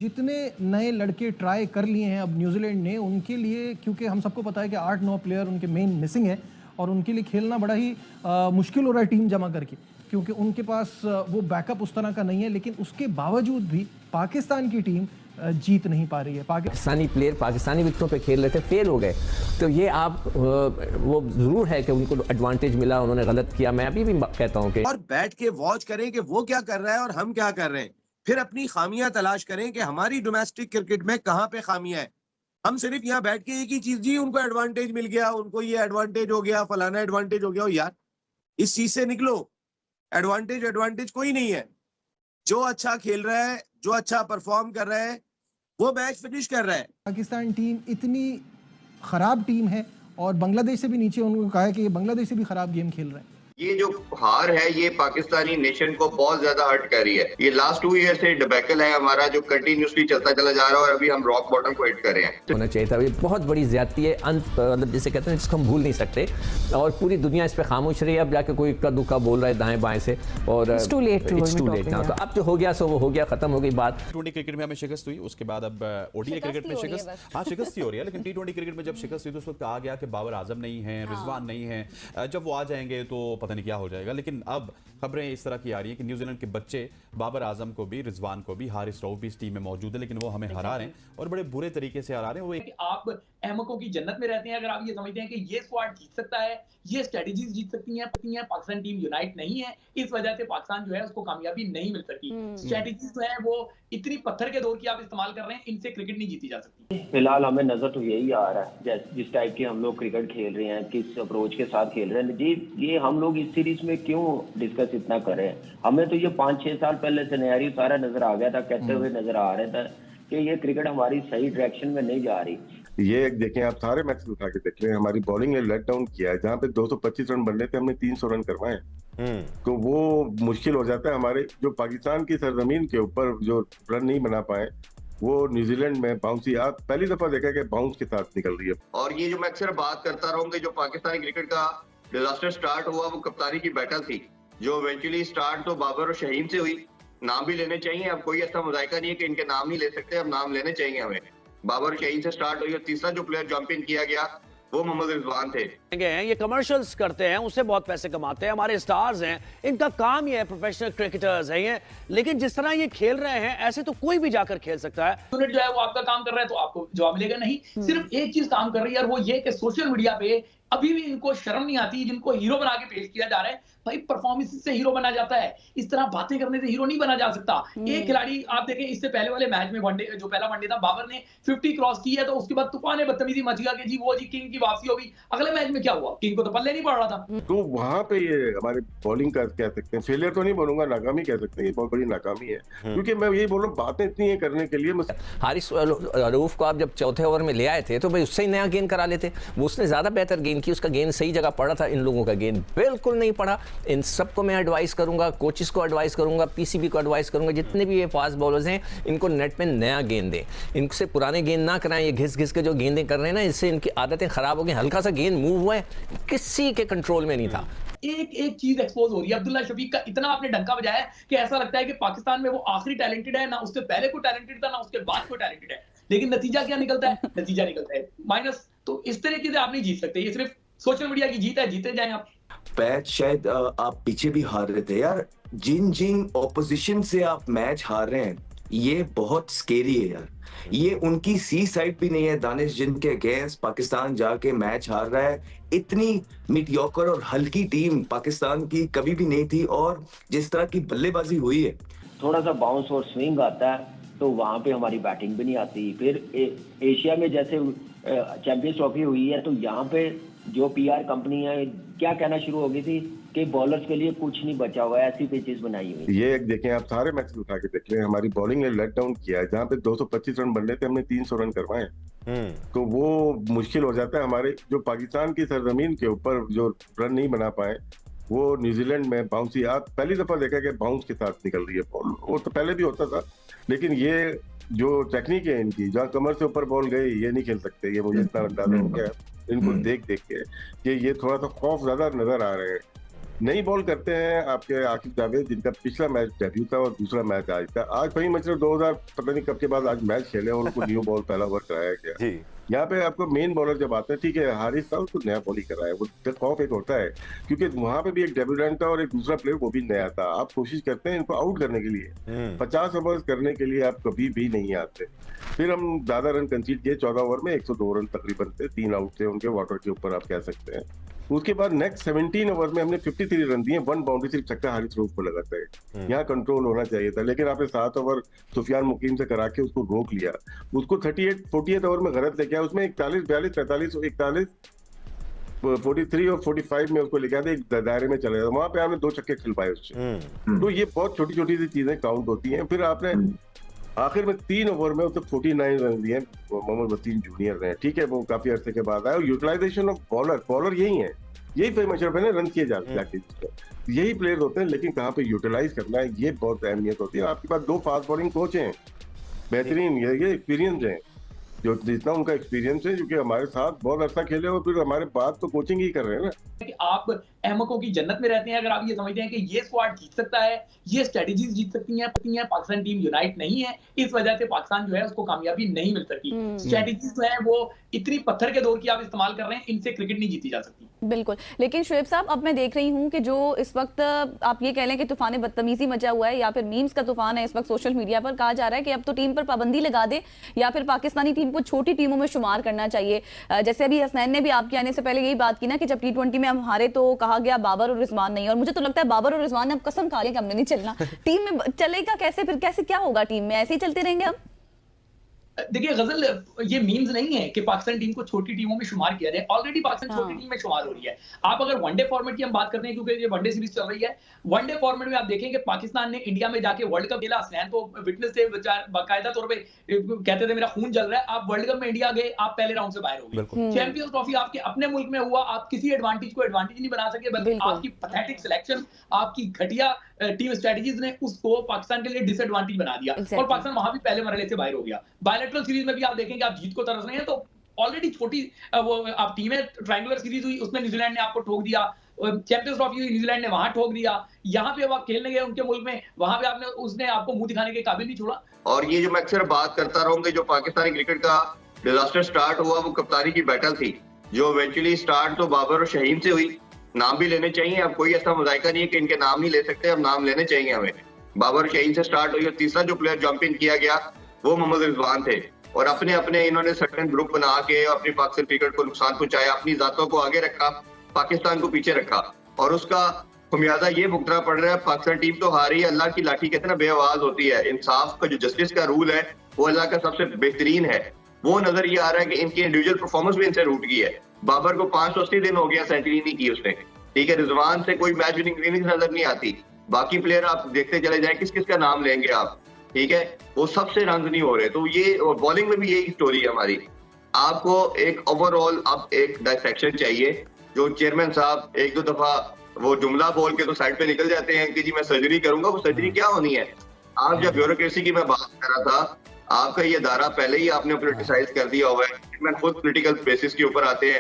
जितने नए लड़के ट्राई कर लिए हैं अब न्यूजीलैंड ने, उनके लिए, क्योंकि हम सबको पता है कि 8-9 प्लेयर उनके मेन मिसिंग है और उनके लिए खेलना बड़ा ही मुश्किल हो रहा है टीम जमा करके, क्योंकि उनके पास वो बैकअप उस तरह का नहीं है। लेकिन उसके बावजूद भी पाकिस्तान की टीम जीत नहीं पा रही है। पाकिस्तानी प्लेयर पाकिस्तानी विकेटों पे खेल रहे थे, फेल हो गए। तो ये आप वो जरूर है कि उनको एडवांटेज मिला, उन्होंने गलत किया। मैं अभी भी कहता हूँ कि और बैठ के वॉच करें कि वो क्या कर रहा है और हम क्या कर रहे हैं, फिर अपनी खामियां तलाश करें कि हमारी डोमेस्टिक क्रिकेट में कहां पे खामियां है। हम सिर्फ यहाँ बैठ के एक ही चीज, जी उनको एडवांटेज मिल गया, उनको ये एडवांटेज हो गया, फलाना एडवांटेज हो गया। हो यार, इस चीज से निकलो। एडवांटेज एडवांटेज कोई नहीं है। जो अच्छा खेल रहा है, जो अच्छा परफॉर्म कर रहा है, वो मैच फिनिश कर रहा है। पाकिस्तान टीम इतनी खराब टीम है और बांग्लादेश से भी नीचे, उनको कहा है कि ये बांग्लादेश से भी खराब गेम खेल रहे हैं। ये जो हार है ये पाकिस्तानी नेशन को बहुत ज्यादा हर्ट कर रही है। ये लास्ट 2 ईयर से डिबैकल है हमारा, जो कंटिन्यूसली चलता चला जा रहा है और अभी हम रॉक बॉटम को हिट कर रहे हैं। होना चाहिए था। ये बहुत बड़ी ज्यादती है, मतलब जिसे कहते हैं, जिसको हम भूल नहीं सकते। और पूरी दुनिया इस पे खामोश रही है। अब जाके कोई इक्का दुक्का बोल रहा है दाएं बाएं से, और इट्स टू लेट ना। तो अब जो हो गया सो वो हो गया, खत्म हो गई बात। टी20 क्रिकेट में हमें शिकस्त हुई, उसके बाद अब ओडीआई क्रिकेट में शिकस्त, हाँ शिकस्त ही हो रही है। लेकिन टी20 क्रिकेट में जब शिकस्त हुई तो उस वक्त कहा गया कि बाबर आजम नहीं है, रिजवान नहीं है, जब वो आ जाएंगे तो पता नहीं क्या हो जाएगा। लेकिन अब खबरें इस तरह की आ रही हैं कि न्यूजीलैंड के बच्चे बाबर आजम को भी, रिजवान को भी, हारिस रऊफ भी इस टीम में मौजूद है, लेकिन वो हमें हरा रहे हैं और बड़े बुरे तरीके से हरा रहे हैं। वो आप अहमकों की जन्नत में रहते हैं अगर आप ये समझते हैं कि ये स्क्वाड जीत सकता है, ये स्ट्रेटजीज जीत सकती हैं। पाकिस्तान टीम यूनाइट नहीं है, इस वजह से पाकिस्तान जो है उसको कामयाबी नहीं मिल सकी। स्ट्रेटजीज जो है वो इतनी पत्थर के दौर की आप इस्तेमाल कर रहे हैं, इनसे क्रिकेट नहीं जीती जा सकती। फिलहाल हमें नजर तो यही आ रहा है, जिस टाइप के हम लोग क्रिकेट खेल रहे हैं, किस अप्रोच के साथ खेल रहे हैं जी। ये हम लोग इस सीरीज में क्यों डिस्कस इतना कर रहे हैं? हमें तो ये 5-6 साल पहले सिनेरियो सारा नजर आ गया था, कहते हुए नजर आ रहे थे कि ये क्रिकेट हमारी सही डायरेक्शन में नहीं जा रही। ये देखें, आप सारे मैच उठा के देख लें, हमारी बॉलिंग ने लेट डाउन किया है। जहाँ पे 225 रन बनने थे, हमने 300 रन करवाए। तो वो मुश्किल हो जाता है हमारे, जो पाकिस्तान की सरजमीन के ऊपर जो रन नहीं बना पाए, वो न्यूजीलैंड में बाउंसी, आप पहली दफा देखा कि बाउंस के साथ निकल रही है। और ये जो मैं अक्सर बात करता रहूंगा, जो पाकिस्तानी क्रिकेट का डिजास्टर स्टार्ट हुआ वो कप्तानी की बैटल थी, जो इवेंचुअली स्टार्ट तो बाबर और शहीन से हुई। नाम भी लेने चाहिए, अब कोई ऐसा मुजायका नहीं है कि इनके नाम नहीं ले सकते, अब नाम लेने चाहिए हमें। बाबर शहीन से स्टार्ट हुई और तीसरा जो प्लेयर जंप इन किया गया वो मोहम्मद रिजवान थे। ये कमर्शियल्स करते हैं, उससे बहुत पैसे कमाते हैं, हमारे स्टार्स हैं, इनका काम ही है, प्रोफेशनल क्रिकेटर्स हैं ये। लेकिन जिस तरह ये खेल रहे हैं, ऐसे तो कोई भी जाकर खेल सकता है। यूनिट जो है वो आपका काम कर रहा है तो आपको जवाब मिलेगा नहीं। सिर्फ एक चीज काम कर रही है और वो ये कि सोशल मीडिया पे अभी भी इनको शर्म नहीं आती, जिनको हीरो बना के पेश किया जा रहा है। भाई परफॉर्मेंस से हीरो बना जाता है, इस तरह बातें करने से हीरो नहीं बना जा सकता। एक खिलाड़ी आप देखें, इससे पहले वाले मैच में वनडे, जो पहला वनडे था, बाबर ने 50 क्रॉस की है तो उसके बाद तूफान बदतमीजी मच गया कि जी वो जी किंग की वापसी होगी। अगले मैच में क्या हुआ, किंग को तो पल्ले नहीं पड़ रहा था। तो वहां पे ये हमारी बॉलिंग का कह सकते हैं, फेलियर तो नहीं बोलूंगा, नाकामी कह सकते हैं, ये बहुत बड़ी नाकामी है। क्योंकि मैं यही बोल रहा हूँ, बातें इतनी है करने के लिए। हारिस रऊफ को आप जब चौथे ओवर में ले आए थे तो भाई उससे ही नया गेंद करा लेते। वो उसने ज्यादा बेहतर गेंद की, उसका गेंद सही जगह पड़ा था। इन लोगों का गेंद बिल्कुल नहीं पड़ा। इन सबको मैं एडवाइस करूंगा, कोचेस को एडवाइस करूंगा, पीसीबी को एडवाइस करूंगा, जितने भी ये फास्ट बॉलर्स हैं, इनको नेट में नया गेंद दें, इनसे पुराने गेंद ना कराएं। ये घिस घिस के जो गेंदें कर रहे हैं ना, इससे इनकी आदतें खराब हो गई। हल्का सा गेंद मूव हुआ है, किसी के कंट्रोल में नहीं था। एक एक चीज एक्सपोज हो रही है। अब्दुल्ला शफीक का इतना आपने डंका बजाया है कि ऐसा लगता है कि पाकिस्तान में वो आखिरी टैलेंटेड है, ना उससे पहले कोई टैलेंटेड था, ना उसके बाद कोई टैलेंटेड है। लेकिन नतीजा क्या निकलता है? नतीजा निकलता है माइनस। तो इस तरीके से आप नहीं जीत सकते, ये सिर्फ सोशल मीडिया की जीत है, जीते जाएं आप। मैच शायद आप पीछे भी हार रहे थे यार, जिन जिन ऑपोजिशन से आप मैच हार रहे हैं, ये बहुत स्केरी है यार। ये उनकी सी साइड भी नहीं है, दानिश जिनके अगेंस्ट पाकिस्तान जाके मैच हार रहा है। इतनी मीडियोकर और हल्की टीम पाकिस्तान की कभी भी नहीं थी, और जिस तरह की बल्लेबाजी हुई है, थोड़ा सा बाउंस और स्विंग आता है तो वहां पे हमारी बैटिंग भी नहीं आती। फिर एशिया में जैसे चैंपियंस ट्रॉफी हुई है तो यहाँ पे जो पीआर कंपनी है क्या कहना शुरू हो गई थी कि बॉलर्स के लिए कुछ नहीं बचा हुआ है, ऐसी पिचेस बनाई हुई। ये देखें, आप सारे मैच उठा के देख लें, हमारी बॉलिंग ने लेट डाउन किया है। जहाँ पे 225 रन बनने थे, हमने 300 रन करवाए। तो वो मुश्किल हो जाता है हमारे, जो पाकिस्तान की सरजमीन के ऊपर जो रन नहीं बना पाए, वो न्यूजीलैंड में बाउंसी, आप पहली दफा देखा कि बाउंस के साथ निकल रही है बॉल। वो तो पहले भी होता था, लेकिन ये जो टेक्निक है इनकी, जहाँ कमर से ऊपर बॉल गई, ये नहीं खेल सकते। ये मुझे इतना अंदाजा हो गया इनको देख देख के कि ये थोड़ा सा खौफ ज्यादा नजर आ रहे हैं। नई बॉल करते हैं आपके आकिब जावेद, जिनका पिछला मैच डेब्यू था और दूसरा मैच आज था। आज फहीम अशरफ 2000 पता नहीं कब के बाद आज मैच खेले और उनको न्यू बॉल पहला ओवर कराया गया। यहाँ पे आपको मेन बॉलर जब आता है, ठीक है हारिस था उसको नया बॉल ही कराया, वो खौफ एक होता है क्योंकि वहां पे भी एक डेब्यूटेंट था और एक दूसरा प्लेयर वो भी नया था। आप कोशिश करते हैं इनको आउट करने के लिए, 50 ओवर करने के लिए आप कभी भी नहीं आते। फिर हम ज्यादा रन कंसीड किए, 14 ओवर में 102 रन तकरीबन थे, 3 आउट थे उनके वाटर के ऊपर आप कह सकते हैं। उसके बाद नेक्स्ट 17 ओवर में हमने 53 रन दिए, 1 बाउंड्री सिर्फ छक्का हारिस रऊफ को लगा था। यहाँ कंट्रोल होना चाहिए था, लेकिन आपने 7 ओवर सुफियान मुकीम से करा के उसको रोक लिया। उसको 48 ओवर में गलत लेके आया, उसमें 41, 42, 43, 41, 43 और 45 में उसको लेके आया था, एक दायरे में चले गया। वहां पे आपने 2 छक्के खिलवाए उससे। तो ये बहुत छोटी छोटी सी चीजें काउंट होती हैं। फिर आपने आखिर में 3 ओवर में उसने 49 रन दिए, मोहम्मद वसीम जूनियर ने, ठीक है वो काफी अरसे के बाद आया। और यूटिलाइजेशन ऑफ बॉलर यही है, यही फहीम अशरफ है ना, रन किए जाते यही प्लेयर्स होते हैं, लेकिन कहाँ पे यूटिलाइज करना है ये बहुत अहमियत होती है। आपके पास 2 फास्ट बॉलिंग कोच हैं बेहतरीन, ये एक्सपीरियंस है, जो जितना उनका एक्सपीरियंस है, क्योंकि हमारे साथ बहुत अच्छा खेले और फिर हमारे बाद तो कोचिंग ही कर रहे हैं ना। कि आप अहमकों की जन्नत में रहते हैं अगर आप ये समझते हैं कि ये स्क्वाड जीत सकता है, ये स्ट्रेटजीज जीत सकती हैं। पाकिस्तान टीम यूनाइट नहीं है, इस वजह से पाकिस्तान जो है उसको कामयाबी नहीं मिल सकती। स्ट्रेटजीज जो है वो इतनी पत्थर के दौर की आप इस्तेमाल कर रहे हैं, इनसे क्रिकेट नहीं जीती जा सकती। बिल्कुल, लेकिन शुएब साहब अब मैं देख रही हूँ कि जो इस वक्त आप ये कह लें कि तूफान बदतमीजी मचा हुआ है या फिर मीम्स का तूफान है इस वक्त सोशल मीडिया पर, कहा जा रहा है कि अब तो टीम पर पाबंदी लगा दे या फिर पाकिस्तानी टीम को छोटी टीमों में शुमार करना चाहिए। जैसे अभी हसनैन ने भी आपके आने से पहले यही बात की ना कि जब T20 में हम हारे तो कहा गया बाबर और रिजवान नहीं, और मुझे तो लगता है बाबर और रिजवान ने अब कसम खा ली कि हमने नहीं चलना। टीम में चलेगा कैसे, फिर कैसे क्या होगा, टीम में ऐसे ही चलते रहेंगे हम? देखिए गजल, ये मीम्स नहीं है कि पाकिस्तान टीम को छोटी टीमों में शुमार किया जाए, ऑलरेडी पाकिस्तान छोटी टीम में शुमार हो रही है। आप अगर वनडे फॉर्मेट की हम बात करते हैं, क्योंकि ये वनडे सीरीज चल रही है, वनडे फॉर्मेट में आप देखें कि पाकिस्तान ने इंडिया में जाके वर्ल्ड कप खेला। हसनैन तो विटनेस थे, बाकायदा तौर पे कहते थे मेरा खून जल रहा है। आप वर्ल्ड कप में इंडिया गए, आप पहले राउंड से बाहर हो गए। चैंपियंस ट्रॉफी आपके अपने मुल्क में हुआ, आप किसी एडवांटेज को एडवांटेज नहीं बना सके, बल्कि आपकी पैथेटिक सिलेक्शन, आपकी घटिया टीम स्ट्रेटजीज ने उसको पाकिस्तान के लिए डिसएडवांटेज बना दिया और पाकिस्तान वहां भी पहले मरहले से बाहर हो गया। बायलैटरल सीरीज में भी आप देखेंगे आप जीत को तरस रहे हैं, तो ऑलरेडी छोटी वो आप टीमें, ट्रायंगुलर सीरीज हुई उसमें न्यूजीलैंड ने आपको ठोक दिया, चैंपियंस ट्रॉफी हुई न्यूजीलैंड ने वहां ठोक दिया, यहाँ पे अब आप खेलने गए उनके मुल्क में, वहां पे उसने आपको मुंह दिखाने के काबिल नहीं छोड़ा। और ये जो मैं अक्सर बात करता रहूंगा, जो पाकिस्तानी क्रिकेट का डिजास्टर स्टार्ट हुआ वो कप्तानी की बैटल थी, जो इवेंचुअली स्टार्ट तो बाबर और शहीन से हुई। नाम भी लेने चाहिए, अब कोई ऐसा मुजाहिका नहीं है कि इनके नाम नहीं ले सकते, अब नाम लेने चाहिए हमें। बाबर और शहीन से स्टार्ट हुई और तीसरा जो प्लेयर जंप इन किया गया वो मोहम्मद रिजवान थे, और अपने अपने इन्होंने सर्टेन ग्रुप बना के अपनी पाकिस्तान क्रिकेट को नुकसान पहुंचाया, अपनी जातों को आगे रखा, पाकिस्तान को पीछे रखा, और उसका खुमियाजा ये भुगतना पड़ रहा है। पाकिस्तान टीम तो हारी, अल्लाह की लाठी कहते ना बेआवाज होती है। इंसाफ का जो जस्टिस का रूल है वो अल्लाह का सबसे बेहतरीन है। वो नजर ये आ रहा है कि इनकी इंडिविजुअल परफॉर्मेंस भी इनसे रूट गई है। बाबर को 580 दिन हो गया, सेंचुरी नहीं की उसने, ठीक है। रिजवान से कोई मैच विनिंग इनिंग्स नजर नहीं आती। बाकी प्लेयर आप देखते चले जाए, किस किस का नाम लेंगे आप, ठीक है, वो सबसे रन नहीं हो रहे। तो ये बॉलिंग में भी यही स्टोरी है हमारी। आपको एक ओवरऑल अब एक डायसेक्शन चाहिए। जो चेयरमैन साहब एक दो दफा वो जुमला बोल के तो साइड पे निकल जाते हैं कि जी मैं सर्जरी करूंगा, वो सर्जरी क्या होनी है। आप जब ब्यूरोक्रेसी की मैं बात कर रहा था, आपका ये दायरा पहले ही आपने पोलिटिसाइज कर दिया हुआ है। मैं खुद पॉलिटिकल बेसिस के ऊपर आते हैं,